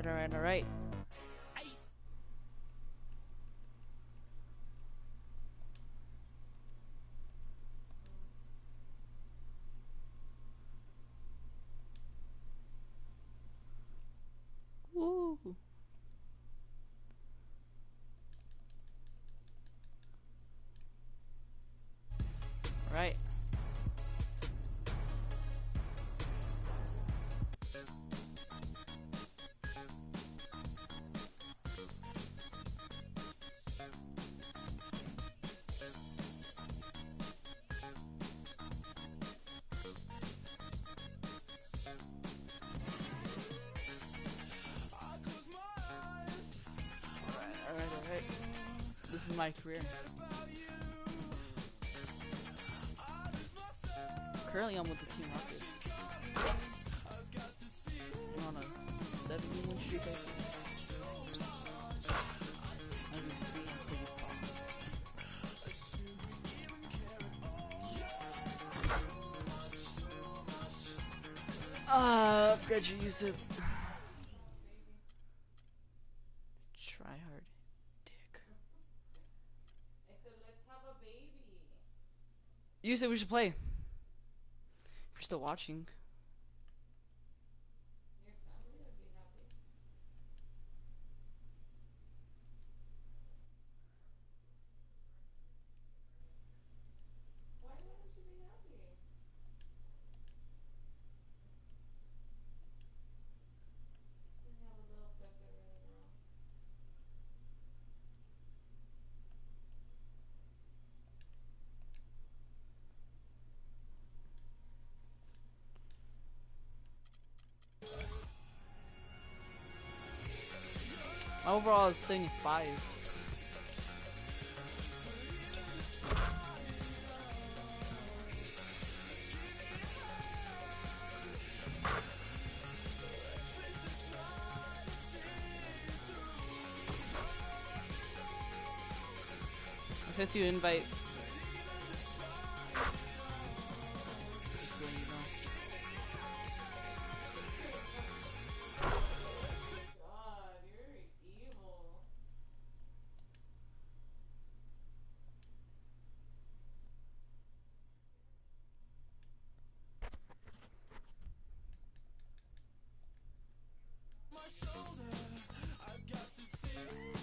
Alright. Woo! Right. Alright. This is my career. Currently, I'm with the Team Rockets. I'm on a 70-win streak, I think. As you see, I'm pretty fast. Forgot you used it. Try hard, dick. I said, let's have a baby. You said we should play. If you're still watching. Your family would be happy. Why wouldn't you be happy? You have a little pepper running around. My overall is 75. I sent you an invite. Just letting you know. God, you're evil. My shoulder, I've got to see through.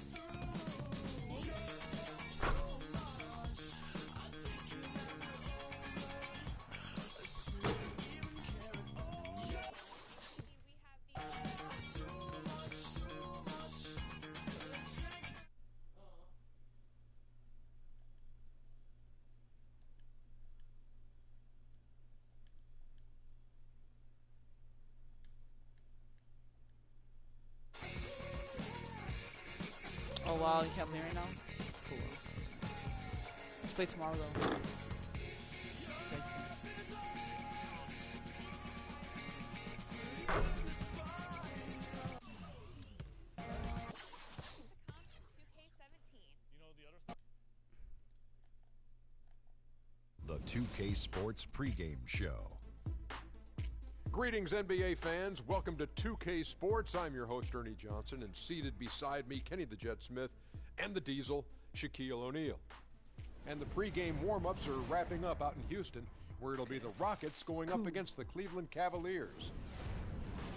Oh wow, you can't play right now? Cool. Let's play tomorrow though. Text me. The 2K Sports pregame show. Greetings, NBA fans. Welcome to 2K Sports. I'm your host, Ernie Johnson, and seated beside me, Kenny the Jet Smith, and the Diesel, Shaquille O'Neal. And the pregame warm-ups are wrapping up out in Houston, where it'll be the Rockets going up against the Cleveland Cavaliers.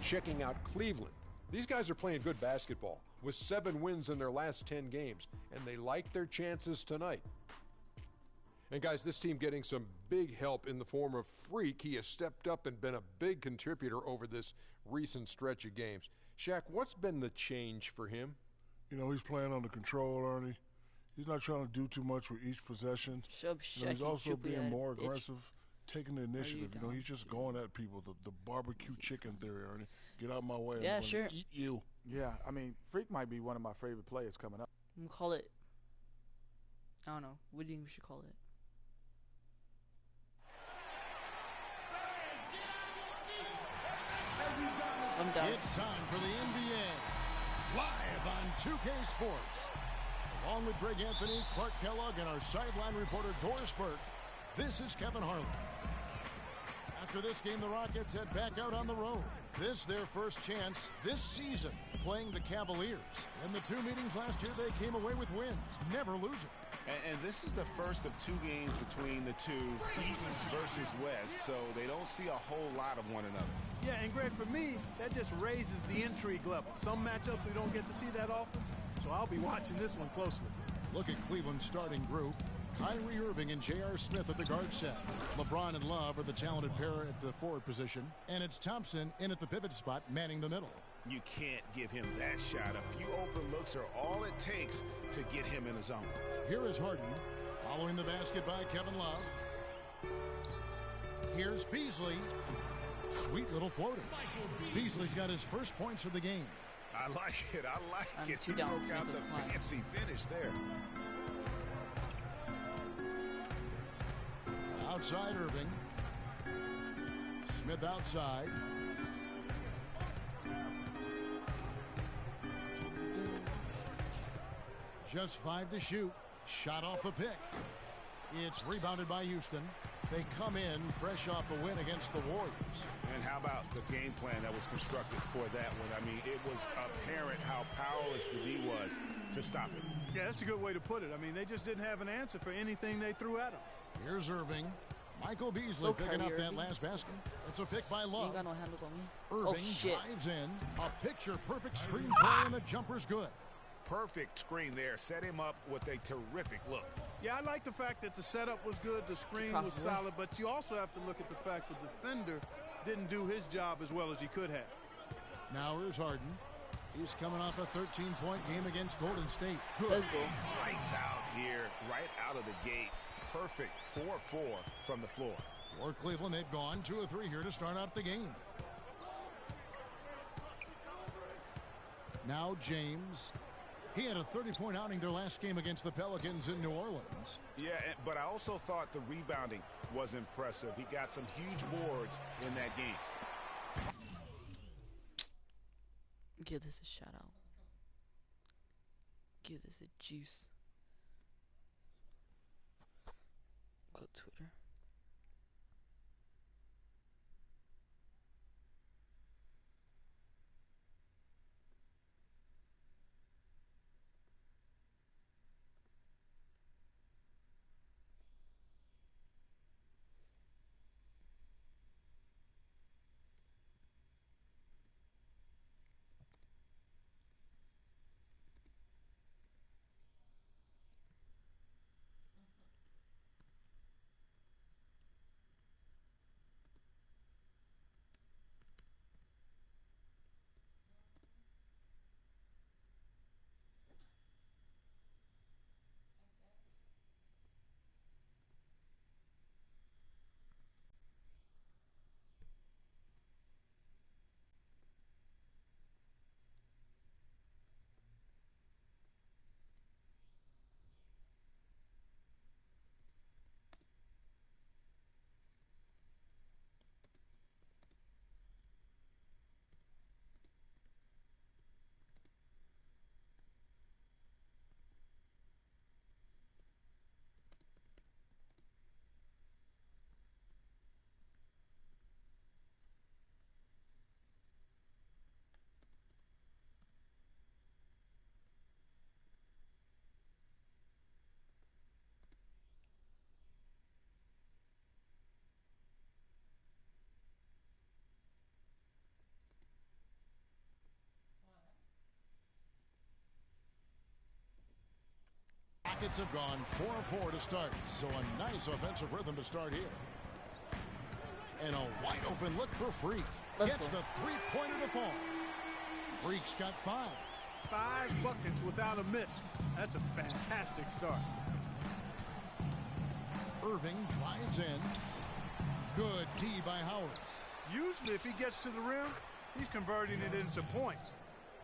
Checking out Cleveland. These guys are playing good basketball, with 7 wins in their last 10 games, and they like their chances tonight. And guys, this team getting some big help in the form of Freak. He has stepped up and been a big contributor over this recent stretch of games. Shaq, what's been the change for him? You know, he's playing under control, Ernie. He's not trying to do too much with each possession. He's also being more aggressive, taking the initiative. You know, he's just going at people. The barbecue chicken theory, Ernie. Get out of my way. Yeah, I'm sure. Eat you. Yeah, I mean, Freak might be one of my favorite players coming up. I'm gonna call it. I don't know. What do you think we should call it? I'm done. It's time for the NBA, live on 2K Sports. Along with Greg Anthony, Clark Kellogg, and our sideline reporter Doris Burke, this is Kevin Harlan. After this game, the Rockets head back out on the road This their first chance this season playing the Cavaliers. In the 2 meetings last year, they came away with wins, never losing. And this is the first of 2 games between the two, East versus West, so they don't see a whole lot of one another. Yeah, and Greg, for me, that just raises the intrigue level. Some matchups we don't get to see that often, so I'll be watching this one closely. Look at Cleveland's starting group. Kyrie Irving and J.R. Smith at the guard set. LeBron and Love are the talented pair at the forward position. And it's Thompson in at the pivot spot, manning the middle. You can't give him that shot. A few open looks are all it takes to get him in the zone. Here is Harden, following the basket by Kevin Love. Here's Beasley. Sweet little floater. Beasley's got his first points of the game. I like it. I like it. Too He down broke to out make the it fly. fancy finish there. Outside Irving. Smith outside. Just 5 to shoot. Shot off the pick. It's rebounded by Houston. They come in fresh off a win against the Warriors. And how about the game plan that was constructed for that one? I mean, it was apparent how powerless the D was to stop it. Yeah, that's a good way to put it. I mean, they just didn't have an answer for anything they threw at them. Here's Irving. Michael Beasley So picking up Kyrie that Irving. last basket. It's a pick by He Love. ain't got no handles on me. Irving Oh, shit. drives in. A picture-perfect screen play, and the jumper's good. Perfect screen there. Set him up with a terrific look. Yeah, I like the fact that the setup was good, the screen was Possible. solid, but you also have to look at the fact the defender didn't do his job as well as he could have. Now here's Harden. He's coming off a 13-point game against Golden State. Let's go. Lights out here, right out of the gate. Perfect 4-4 from the floor. For Cleveland, they've gone 2 of 3 here to start out the game. Now James. He had a 30-point outing their last game against the Pelicans in New Orleans. Yeah, but I also thought the rebounding was impressive. He got some huge boards in that game. Give this a shout out. Give this a juice. Go Twitter. Rockets have gone 4-4 to start, so a nice offensive rhythm to start here. And a wide open look for Freak. Let's Gets go. the three-pointer to fall. Freak's got 5. 5 buckets without a miss. That's a fantastic start. Irving drives in. Good D by Howard. Usually if he gets to the rim, he's converting it into points.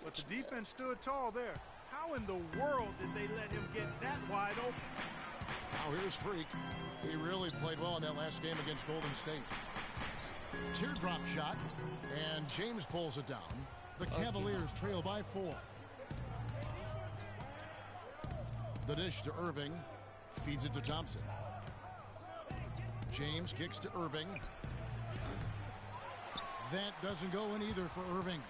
But the defense stood tall there. How in the world did they let him get that wide open? Now here's Freak. He really played well in that last game against Golden State. Teardrop shot, and James pulls it down. The Cavaliers trail by 4. The dish to Irving. Feeds it to Thompson. James kicks to Irving. That doesn't go in either for Irving.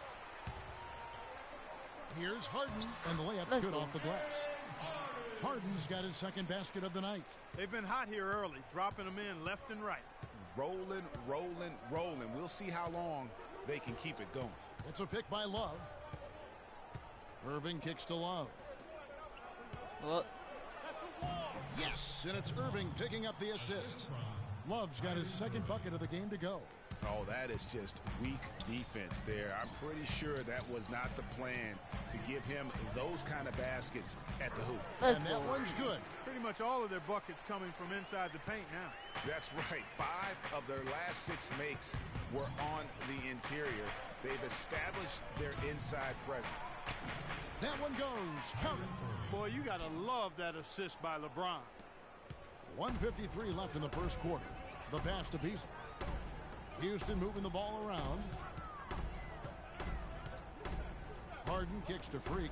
Here's Harden, and the layup's good off the glass. Harden's got his second basket of the night. They've been hot here early, dropping them in left and right. Rolling, rolling, rolling. We'll see how long they can keep it going. It's a pick by Love. Irving kicks to Love. Well. Yes, and it's Irving picking up the assist. Love's got his second bucket of the game to go. Oh, that is just weak defense there. I'm pretty sure that was not the plan to give him those kind of baskets at the hoop. And that one's good. Pretty much all of their buckets coming from inside the paint now. That's right. 5 of their last 6 makes were on the interior. They've established their inside presence. That one goes. Count it. Boy, you got to love that assist by LeBron. 1:53 left in the first quarter. The pass to Beasley. Houston moving the ball around. Harden kicks to Freak.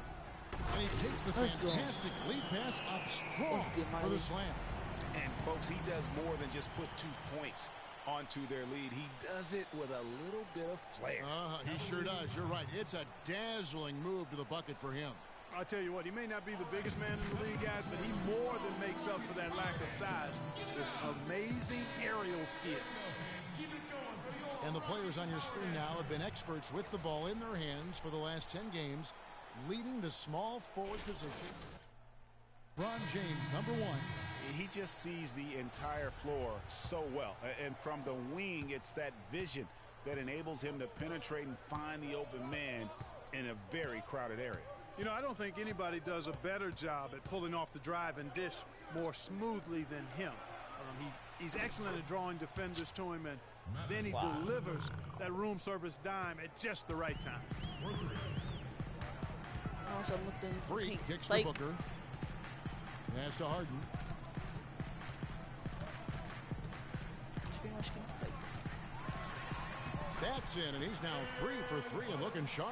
And he takes the fantastic lead pass up strong for the slam. And, folks, he does more than just put 2 points onto their lead. He does it with a little bit of flair. He sure does. You're right. It's a dazzling move to the bucket for him. I'll tell you what, he may not be the biggest man in the league, guys, but he more than makes up for that lack of size with amazing aerial skill. And the players on your screen now have been experts with the ball in their hands for the last 10 games, leading the small forward position. LeBron James, number 1. He just sees the entire floor so well. And from the wing, it's that vision that enables him to penetrate and find the open man in a very crowded area. You know, I don't think anybody does a better job at pulling off the drive and dish more smoothly than him. He's excellent at drawing defenders to him, and then he delivers that room service dime at just the right time. Free kicks to Booker. Pass to Harden. That's in, and he's now 3 for 3 and looking sharp.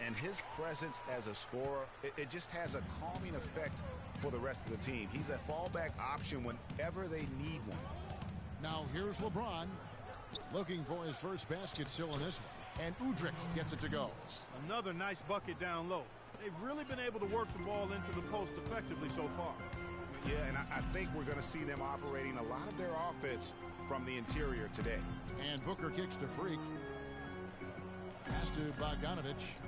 And his presence as a scorer, it just has a calming effect for the rest of the team. He's a fallback option whenever they need one. Now here's LeBron looking for his first basket still in this one. And Udrih gets it to go. Another nice bucket down low. They've really been able to work the ball into the post effectively so far. Yeah, and I think we're going to see them operating a lot of their offense from the interior today. And Booker kicks to Freak. Pass to Bogdanovich.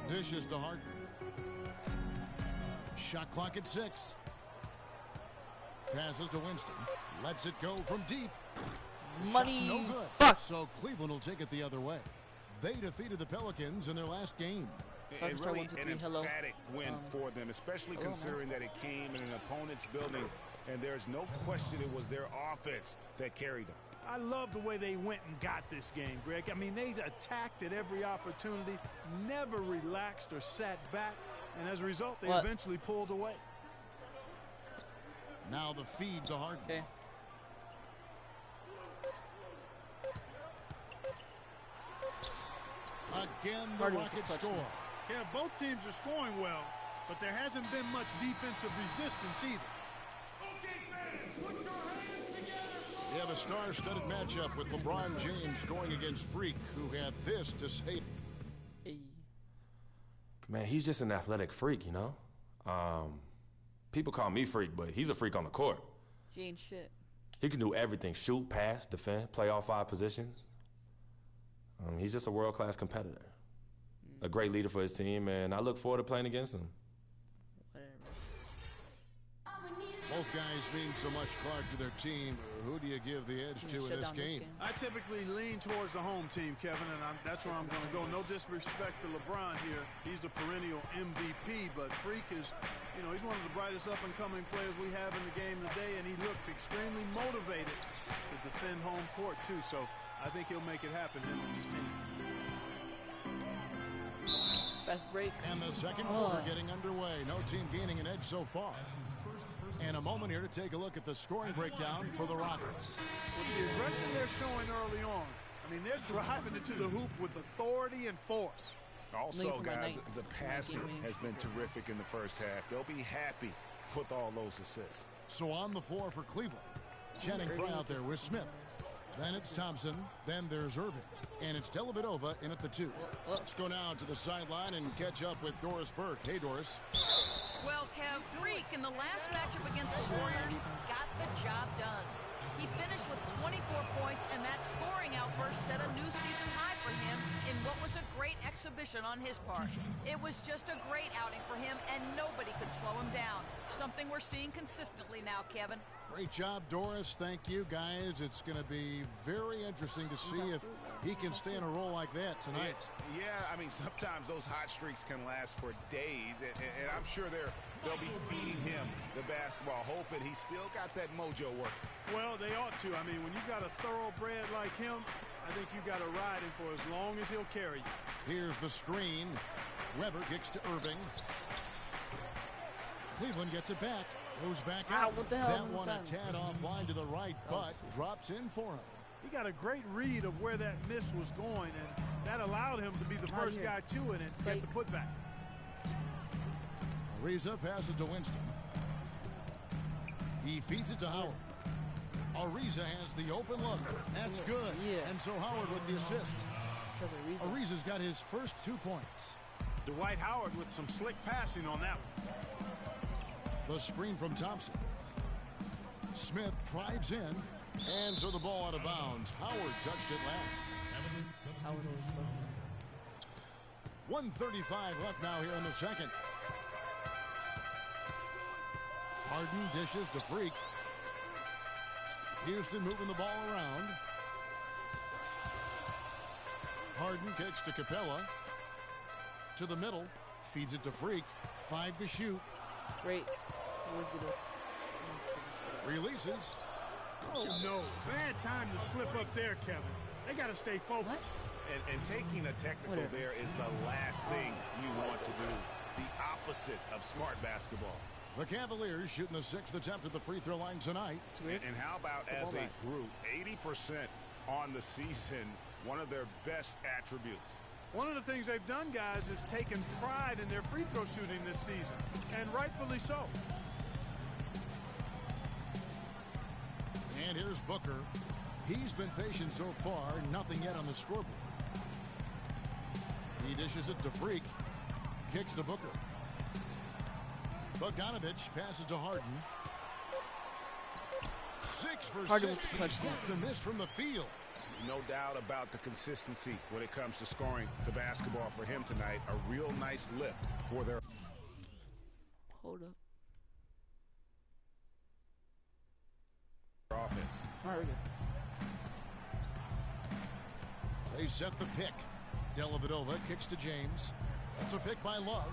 Dishes to Harden. Shot clock at 6. Passes to Winston. Lets it go from deep. Money. Shot no good. Fuck. So Cleveland will take it the other way. They defeated the Pelicans in their last game. And really an emphatic win for them, especially considering that it came in an opponent's building, and there's no question it was their offense that carried them. I love the way they went and got this game, Greg. I mean, they attacked at every opportunity, never relaxed or sat back, and as a result, they eventually pulled away. Now the feed to Harden. Okay. Again, the Rockets score. Yeah, both teams are scoring well, but there hasn't been much defensive resistance either. We have a star-studded matchup with LeBron James going against Freak, who had this to say. Man, he's just an athletic freak, you know? People call me freak, but he's a freak on the court. He ain't shit. He can do everything: shoot, pass, defend, play all 5 positions. He's just a world-class competitor. A great leader for his team, and I look forward to playing against him. Both guys mean so much, Clark, to their team. Who do you give the edge to in this game? I typically lean towards the home team, Kevin, and that's where I'm going to go. No disrespect to LeBron here. He's the perennial MVP, but Freak is, you know, he's one of the brightest up-and-coming players we have in the game today, and he looks extremely motivated to defend home court, too. So I think he'll make it happen, him and his team. Fast break. And the second quarter getting underway. No team gaining an edge so far. And a moment here to take a look at the scoring breakdown for the Rockets. With the aggression they're showing early on, I mean, they're driving it to the hoop with authority and force. Also, guys, the passing has been terrific in the first half. They'll be happy with all those assists. So on the floor for Cleveland, Channing Frye out there with Smith. Then it's Thompson. Then there's Irving. And it's Dellavedova in at the 2. Let's go now to the sideline and catch up with Doris Burke. Hey, Doris. Well, Kev, Freak in the last matchup against the Warriors got the job done. He finished with 24 points, and that scoring outburst set a new season high for him in what was a great exhibition on his part. It was just a great outing for him, and nobody could slow him down. Something we're seeing consistently now, Kevin. Great job, Doris. Thank you, guys. It's going to be very interesting to see if he can stay in a role like that tonight. Yeah, I mean, sometimes those hot streaks can last for days, and I'm sure they'll be feeding him the basketball, hoping he's still got that mojo working. Well, they ought to. I mean, when you've got a thoroughbred like him, I think you've got to ride him for as long as he'll carry you. Here's the screen. Weber kicks to Irving. Cleveland gets it back. Goes back out. What the hell? That one a tad offline to the right, but drops in for him. He got a great read of where that miss was going, and that allowed him to be the first guy to it and get the putback. Ariza passes to Winston. He feeds it to Howard. Ariza has the open look. That's good. Yeah. And so Howard with the assist. Ariza's got his first 2 points. Dwight Howard with some slick passing on that one. The screen from Thompson. Smith drives in, and so the ball out of bounds. Howard touched it last. 1:35 left now here in the second. Harden dishes to Freak. Houston moving the ball around. Harden kicks to Capella. To the middle. Feeds it to Freak. 5 to shoot. Great. It's always good. Releases. Oh, no. Bad time to slip up there, Kevin. They got to stay focused. And taking a technical there is the last thing you want to do. The opposite of smart basketball. The Cavaliers shooting the 6th attempt at the free throw line tonight. And how about as a group, 80% on the season, one of their best attributes. One of the things they've done, guys, is taken pride in their free throw shooting this season, and rightfully so. And here's Booker. He's been patient so far, nothing yet on the scoreboard. He dishes it to Freak. Kicks to Booker. Bogdanovich passes to Harden. 6 for Harden 6. touchdowns. The miss from the field. No doubt about the consistency when it comes to scoring the basketball for him tonight. A real nice lift for their... Hold up. offense. All right, we're good. They set the pick. Dellavedova kicks to James. That's a pick by Love.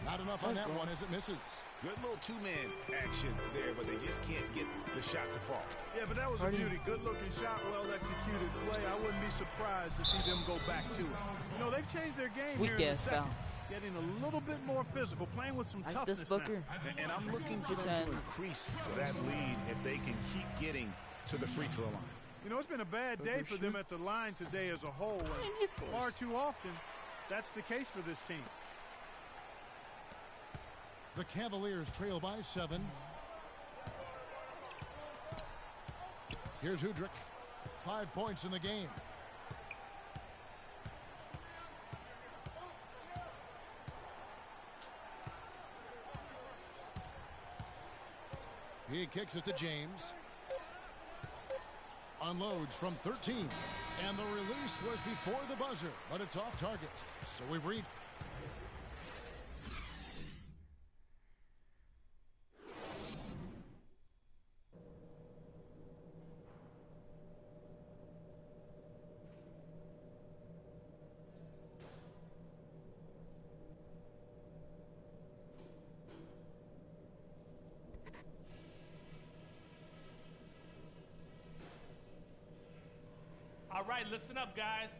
Not enough on that one as it misses. Good little two-man action there, but they just can't get the shot to fall. Yeah, but that was a beauty. Good-looking shot, well-executed play. I wouldn't be surprised to see them go back to it. You know, they've changed their game here in the second. Getting a little bit more physical, playing with some toughness now. And I'm looking for them to increase that lead if they can keep getting to the free throw line. You know, it's been a bad day for them at the line today as a whole. And far too often, that's the case for this team. The Cavaliers trail by 7. Here's Hudrick. 5 points in the game. He kicks it to James. Unloads from 13. And the release was before the buzzer, but it's off target. So we read. All right, listen up, guys.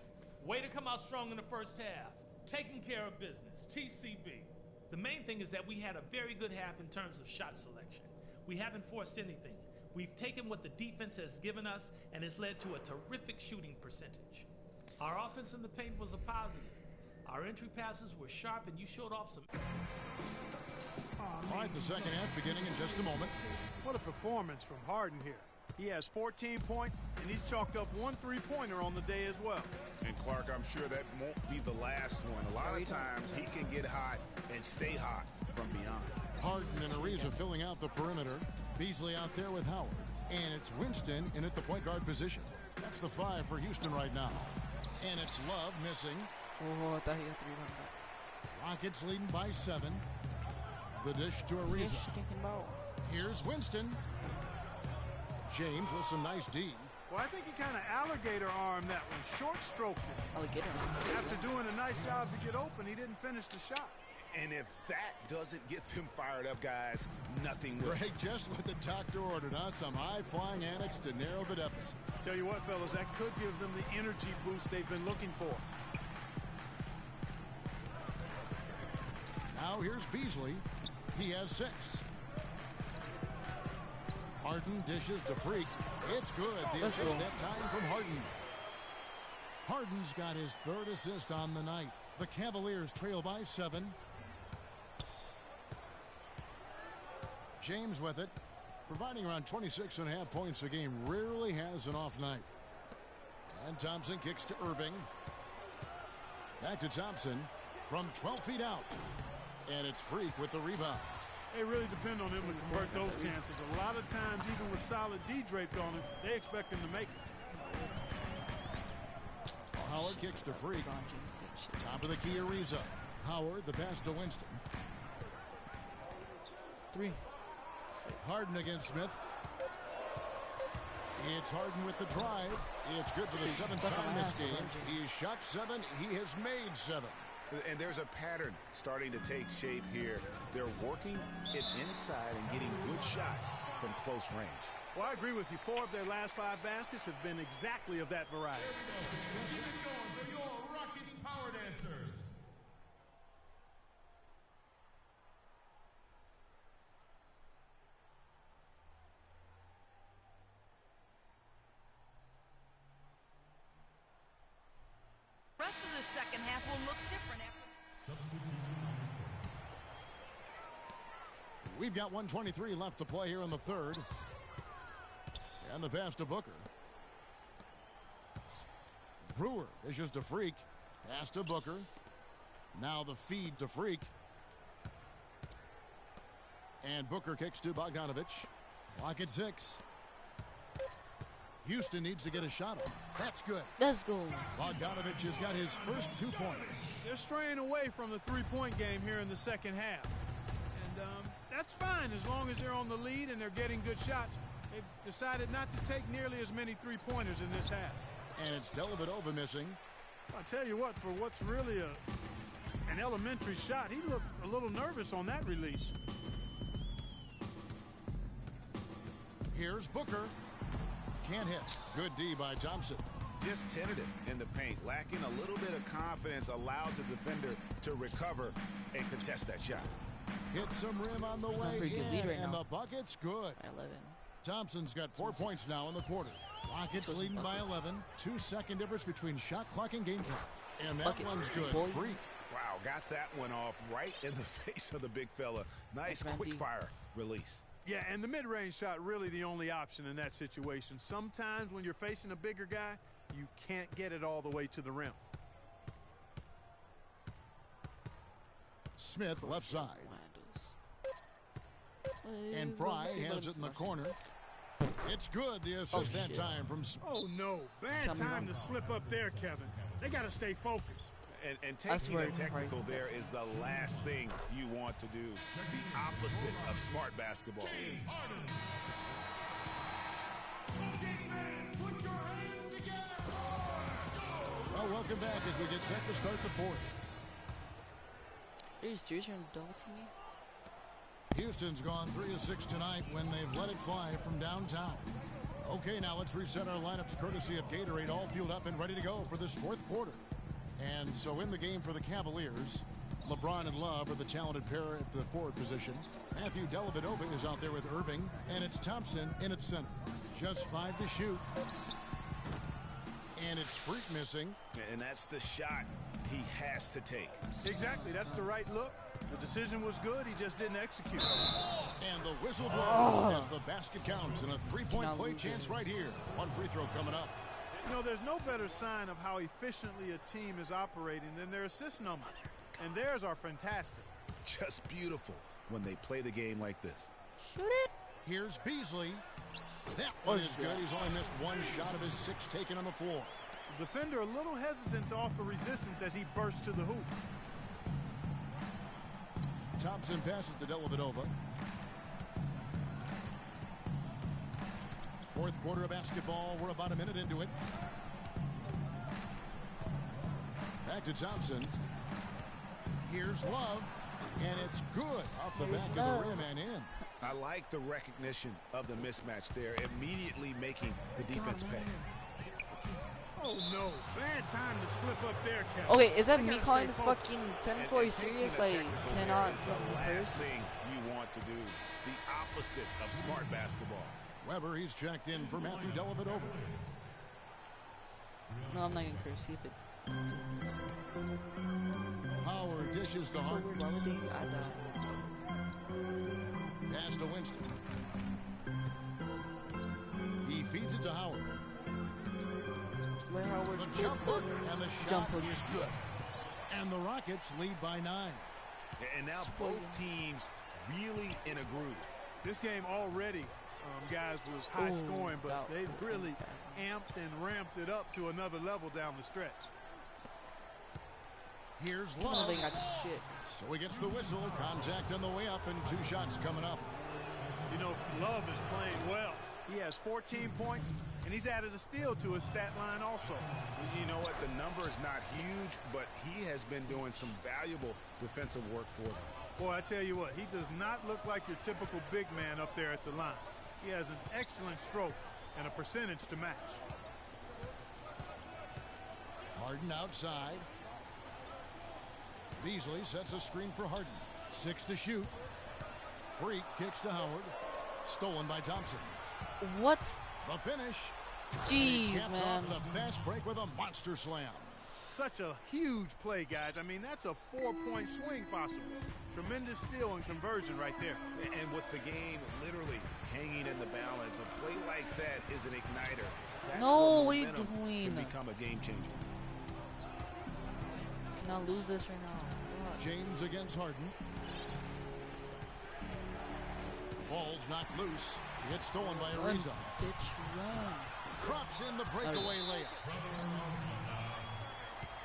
Way to come out strong in the first half. Taking care of business, TCB. The main thing is that we had a very good half in terms of shot selection. We haven't forced anything. We've taken what the defense has given us, and it's led to a terrific shooting percentage. Our offense in the paint was a positive. Our entry passes were sharp, and you showed off some... All right, the second half beginning in just a moment. What a performance from Harden here. He has 14 points, and he's chalked up 1 3-pointer on the day as well. And Clark, I'm sure that won't be the last one. A lot of times he can get hot and stay hot from beyond. Harden and Ariza filling out the perimeter. Beasley out there with Howard. And it's Winston in at the point guard position. That's the 5 for Houston right now. And it's Love missing. Oh, I thought he got 3 Rockets leading by 7. The dish to Ariza. Here's Winston. James with some nice D. Well, I think he kind of alligator armed that one. Short stroked it. Alligator. After doing a nice job to get open, he didn't finish the shot. And if that doesn't get them fired up, guys, nothing will. Greg, just what the doctor ordered, huh? Some high-flying annex to narrow the deficit. Tell you what, fellas, that could give them the energy boost they've been looking for. Now here's Beasley. He has 6. Harden dishes to Freak. It's good. The assist that time from Harden. Harden's got his 3rd assist on the night. The Cavaliers trail by 7. James with it, providing around 26.5 points a game. Rarely has an off night. And Thompson kicks to Irving. Back to Thompson from 12 feet out. And it's Freak with the rebound. They really depend on him to convert those chances. A lot of times, even with solid D draped on him, they expect him to make it. Howard kicks to Freak. Top of the key, Ariza. Howard, the pass to Winston. 3. Harden against Smith. It's Harden with the drive. It's good for the 7th time this game. He's shot 7. He has made 7. And there's a pattern starting to take shape here. They're working it inside and getting good shots from close range. Well, I agree with you. 4 of their last 5 baskets have been exactly of that variety. Keep it going for your Rockets Power Dancers. The rest of the second half will look different after. We've got 1:23 left to play here in the 3rd. And the pass to Booker. Brewer is just a Freak. Pass to Booker. Now the feed to Freak. And Booker kicks to Bogdanovich. Clock at 6. Houston needs to get a shot up. That's good. Let's go. Bogdanovich has got his first 2 points. They're straying away from the 3-point game here in the second half. And that's fine as long as they're on the lead and they're getting good shots. They've decided not to take nearly as many 3-pointers in this half. And it's Dellavedova missing. I'll tell you what, for what's really an elementary shot, he looked a little nervous on that release. Here's Booker. Can't hit. Good D by Thompson. Just tentative in the paint, lacking a little bit of confidence, allows the defender to recover and contest that shot. Hit some rim on the way in, and the bucket's good. 11. Thompson's got 4 points now in the quarter. Rockets leading by 11. 2-second difference between shot clock and game clock. And that one's good. Freak. Wow, got that one off right in the face of the big fella. Nice quick fire release. Yeah, and the mid-range shot really the only option in that situation. Sometimes when you're facing a bigger guy, you can't get it all the way to the rim. Smith left side. And Fry has it in the corner. It's good. The assist that time from... Oh, no. Bad time to slip up there, Kevin. They got to stay focused. And taking the technical there is the last thing you want to do. The opposite of smart basketball. Well, welcome back as we get set to start the 4th. Are you serious? You're double teaming? Houston's gone 3 of 6 tonight when they've let it fly from downtown. Okay, now let's reset our lineups courtesy of Gatorade, all fueled up and ready to go for this 4th quarter. And so in the game for the Cavaliers, LeBron and Love are the talented pair at the forward position. Matthew Dellavedova is out there with Irving, and it's Thompson in at center. Just 5 to shoot. And it's Freak missing. And that's the shot he has to take. Exactly. That's the right look. The decision was good. He just didn't execute. And the whistle blows as the basket counts, and a three-point play chance right here. One free throw coming up. You know, there's no better sign of how efficiently a team is operating than their assist numbers. And theirs are fantastic. Just beautiful when they play the game like this. Shoot it. Here's Beasley. That one is good. He's only missed one shot of his 6 taken on the floor. The defender a little hesitant to offer resistance as he bursts to the hoop. Thompson passes to Dellavedova. Fourth quarter of basketball. We're about a minute into it. Back to Thompson. Here's Love. And it's good off the back of the rim and in. I like the recognition of the mismatch there, immediately making the defense pay. Oh no, bad time to slip up there, Kevin. Okay, is that me calling fucking technical? Are you serious? Like, cannot the last thing you want to do. The opposite of smart basketball. Weber, he's checked in for Matthew Dellavedova. No, I'm not gonna curse. See if it. Howard dishes to Hart. Why would they add that? Pass to Winston. He feeds it to Howard. Where Howard the jumper and the shot is good. Yes. And the Rockets lead by 9. And now both teams really in a groove. This game already, guys, was high scoring, but they've really amped and ramped it up to another level down the stretch. Here's Love. They got shit. So he gets the whistle. Contact on the way up and 2 shots coming up. You know, Love is playing well. He has 14 points, and he's added a steal to his stat line also. You know what? The number is not huge, but he has been doing some valuable defensive work for them. Boy, I tell you what, he does not look like your typical big man up there at the line. He has an excellent stroke and a percentage to match. Harden outside. Beasley sets a screen for Harden. 6 to shoot. Freak kicks to Howard. Stolen by Thompson. What? The finish. Jeez, man. Off the fast break with a monster slam. Such a huge play, guys. I mean, that's a 4-point swing possible. Tremendous steal and conversion right there. And with the game literally hanging in the balance, a play like that is an igniter. That's no, what are you doing? Can become a game changer. Cannot lose this right now. God. James against Harden. Ball's knocked loose. It's stolen by Ariza. Bitch, run. Drops in the breakaway layup.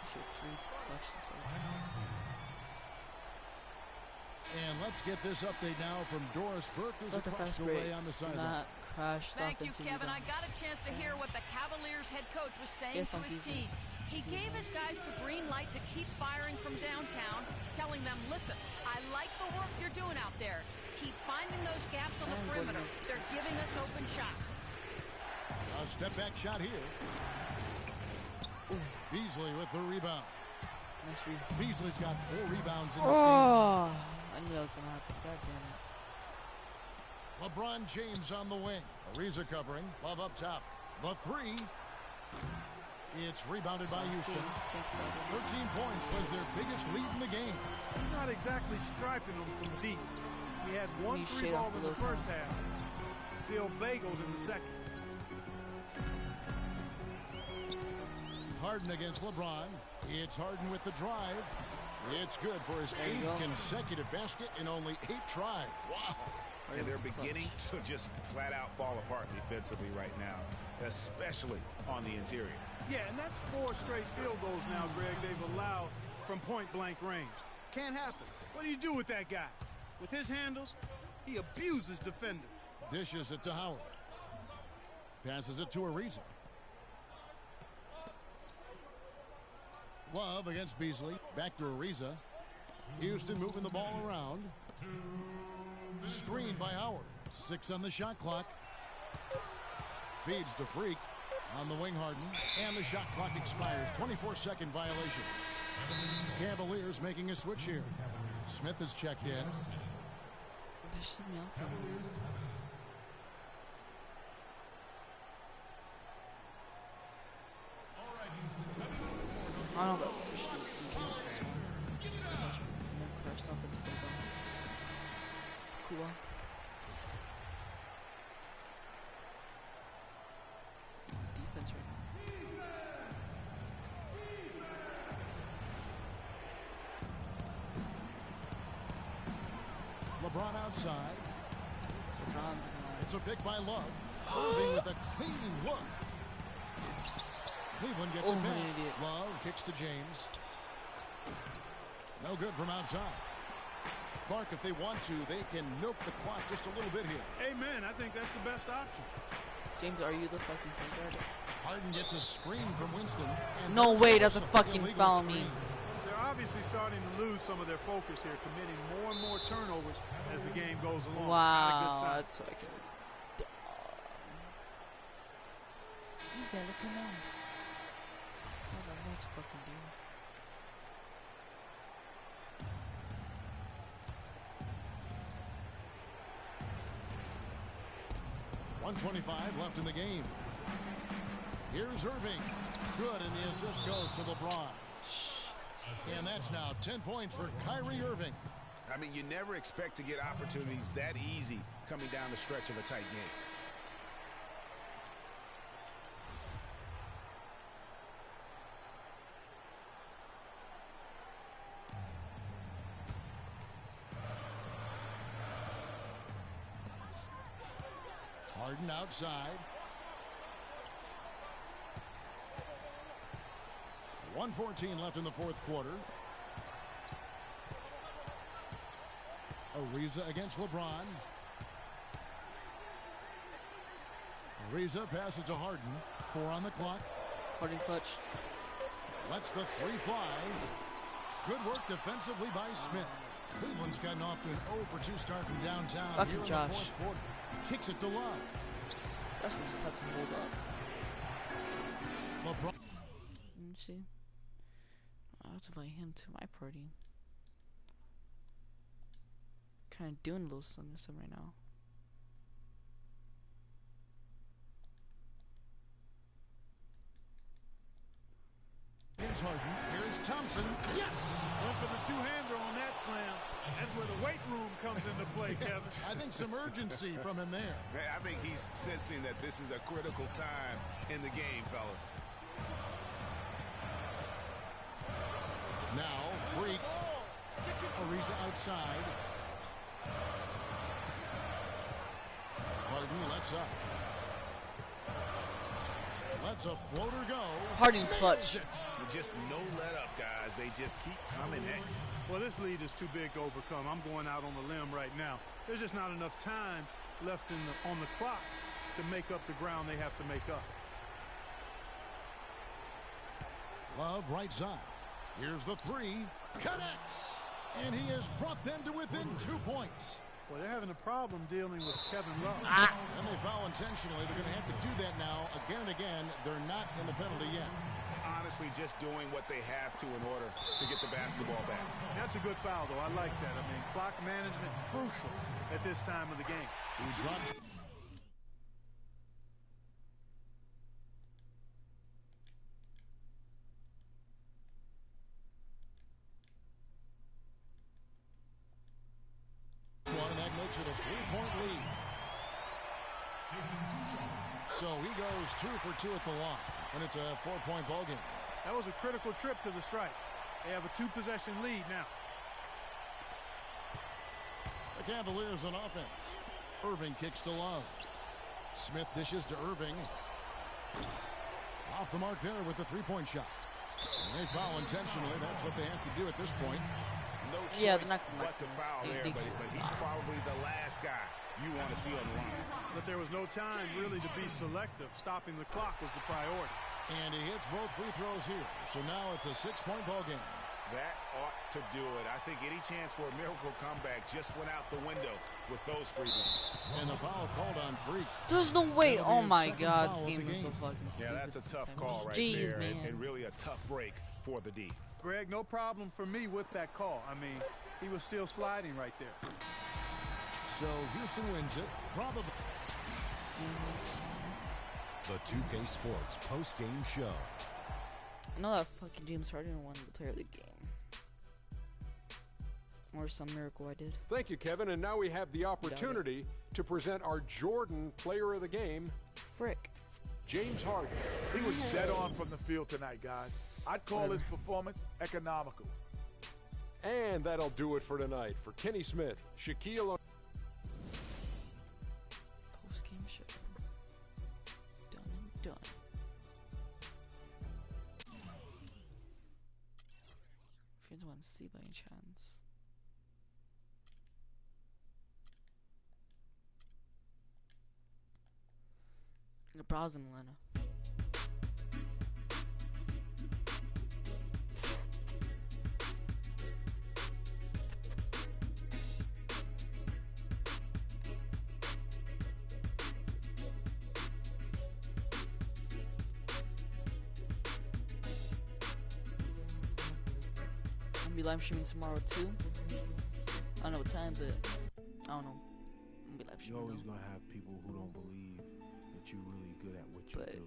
Shit, 3 to clutch this up. And let's get this update now from Doris Burke, who's across the way on the sideline. Thank you, Kevin. I got a chance to hear what the Cavaliers head coach was saying to his team. He gave his guys the green light to keep firing from downtown, telling them, listen, I like the work you're doing out there. Keep finding those gaps on the perimeter. They're giving us open shots. A step-back shot here. Beasley with the rebound. Nice rebound. Beasley's got 4 rebounds in this game. I knew that was going to happen. God damn it. LeBron James on the wing. Ariza covering. Love up top. The 3. It's rebounded by Houston. 13 points was their biggest lead in the game. He's not exactly striping them from deep. He had 1 3 ball in the first half. Still bagels in the second. Harden against LeBron. It's Harden with the drive. It's good for his 8th consecutive basket in only 8 tries. Wow. And they're beginning to just flat out fall apart defensively right now, especially on the interior. Yeah, and that's 4 straight field goals now, Greg, they've allowed from point-blank range. Can't happen. What do you do with that guy? With his handles, he abuses defenders. Dishes it to Howard. Passes it to Ariza. Love against Beasley. Back to Ariza. Houston moving the ball around. Screened by Howard. 6 on the shot clock. Feeds to Freak. On the wing, Harden. And the shot clock expires. 24-second violation. Cavaliers making a switch here. Smith is checked in. I don't know. LeBron outside. LeBron's It's a pick by Love. Irving with a clean look. Cleveland gets it back. Love kicks to James. No good from outside. Clark, if they want to, they can milk the clock just a little bit here. Amen. I think that's the best option. James, are you the fucking point guard? Harden gets a screen from Winston. No way, doesn't fucking foul me. They're obviously starting to lose some of their focus here, committing more and more turnovers as the game goes along. Wow, that's fucking dumb. You gotta come on. That's fucking dumb. .125 left in the game. Here's Irving. Good, and the assist goes to LeBron. And that's now 10 points for Kyrie Irving. I mean, you never expect to get opportunities that easy coming down the stretch of a tight game. Harden outside. 1:14 left in the fourth quarter. Ariza against LeBron. Ariza passes to Harden. 4 on the clock. Harden clutch. Lets the 3 fly. Good work defensively by Smith. Cleveland's gotten off to an 0-for-2 start from downtown Fucking here in Josh. the fourth quarter. Kicks it to Love. Josh just had to hold up. LeBron. Let's see. I'll have to invite him to my party. Kind of doing a little something right now. Here's Harden. Here's Thompson. Yes! Went for the two-hander on that slam. That's where the weight room comes into play, Kevin. I think some urgency from him there. I think he's sensing that this is a critical time in the game, fellas. Now, Freak. Ariza outside. Harden lets up. Lets a floater go. Harden clutch. Just no let up, guys. They just keep coming at you. Well, this lead is too big to overcome. I'm going out on the limb right now. There's just not enough time left on the clock to make up the ground they have to make up. Love right side. Here's the 3. Connects. And he has brought them to within 2 points. Well, they're having a problem dealing with Kevin Love. And they foul intentionally. They're going to have to do that now again and again. They're not in the penalty yet. Honestly, just doing what they have to in order to get the basketball back. That's a good foul, though. I like that. I mean, clock management crucial at this time of the game. He drops. And that makes it a 3-point lead. So he goes 2 for 2 at the line, and it's a 4-point ball game. That was a critical trip to the strike. They have a 2-possession lead now. The Cavaliers on offense. Irving kicks to Love. Smith dishes to Irving. Off the mark there with the 3-point shot. And they foul intentionally. That's what they have to do at this point. No choice Yeah, they're not but to foul there, but he's probably the last guy you want to see on the line. But there was no time really to be selective. Stopping the clock was the priority. And he hits both free throws here. So now it's a 6-point ball game. That ought to do it. I think any chance for a miracle comeback just went out the window with those free throws. And the foul called on Freak. There's no way. Oh my God, this game is so fucking stupid. Yeah, that's a tough call right Jeez, there, man. and really a tough break for the D. Greg, no problem for me with that call. I mean, he was still sliding right there. So Houston wins it. Probably. The 2K Sports post-game show. I know that fucking James Harden won the player of the game. Or some miracle I did. Thank you, Kevin. And now we have the opportunity to present our Jordan player of the game. Frick. James Harden. He was dead on from the field tonight, guys. I'd call his performance economical. And that'll do it for tonight. For Kenny Smith, Shaquille O'Neal. Post-game show. Done and done. If you want to see by any chance. The browsing Atlanta. I'll be live streaming tomorrow too. I don't know what time, but I don't know. I'm gonna be live streaming. You're always gonna have people who don't believe that you're really good at what you do.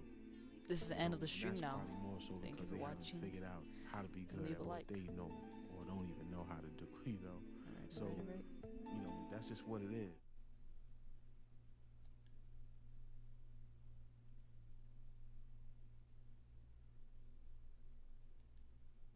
This is the end of the stream now. More so Thank you for watching. Figured out how to be good at what they know or don't even know how to do. You know, so you know that's just what it is.